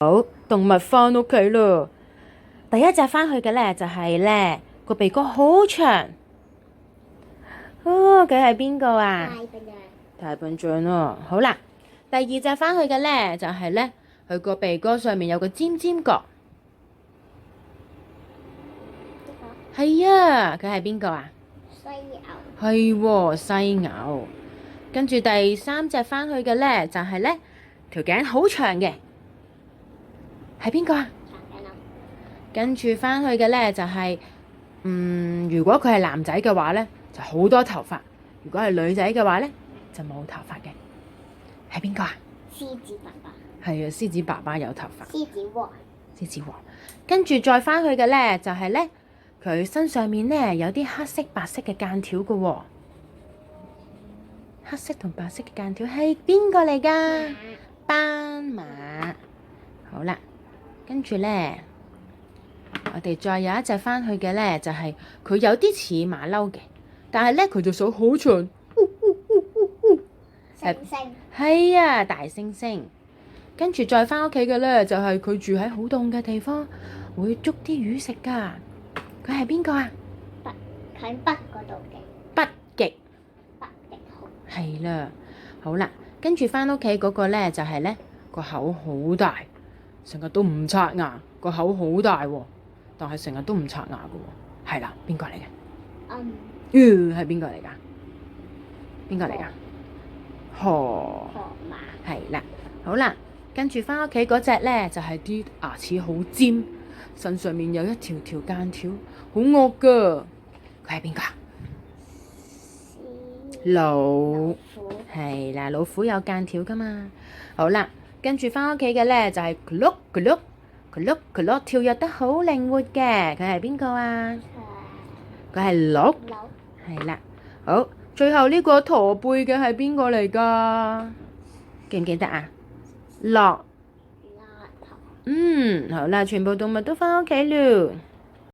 好，動物返屋企啦。第一隻返去嘅咧就係咧個鼻哥好長。哦，佢係邊個啊？大笨象咯。好啦，第二隻返去嘅咧就係咧佢個鼻哥上面有個尖尖角。係啊，佢係邊個啊？犀牛。係喎，犀牛。跟住第三隻返去嘅咧就係咧條頸好長嘅，係邊個啊？跟住返去嘅咧就係、如果佢係男仔嘅話咧，就好多頭髮；如果係女仔嘅話咧，就冇頭髮嘅。係邊個啊？獅子爸爸。係啊，獅子爸爸有頭髮。獅子王。獅子王。跟住再返去嘅咧就係咧，佢身上面咧有啲黑色、白色嘅間條嘅喎。黑色同白色嘅間條係邊個嚟㗎？斑馬。好啦，跟住咧，我哋再有一隻返去嘅咧，就係佢有啲似馬騮嘅，但係咧佢隻手好長。猩猩。係啊，大猩猩。跟住再返屋企嘅咧，就係佢住喺好凍嘅地方，會捉啲魚食㗎。佢係邊個啊？喺北嗰度嘅。北極。北極熊。係啦，好啦，跟住返屋企嗰個咧就係咧個口好大，成日都唔刷牙，個口好大喎，但係成日都唔刷牙嘅喎。係啦，邊個嚟嘅？係邊個嚟㗎？邊個嚟㗎？河馬。係啦，好啦，跟住返屋企嗰隻咧就係啲牙齒好尖，身上面有一條條間條，好惡㗎。佢係邊個啊？老虎。係啦，老虎有間條㗎嘛。好啦，跟住返屋企嘅咧就係咕碌咕碌咕碌咕碌跳躍得好靈活嘅。佢係邊個啊？佢係鹿。係啦，好，最後呢個駝背嘅係邊個嚟㗎？記唔記得啊？駱駝。好啦，全部動物都返屋企咯。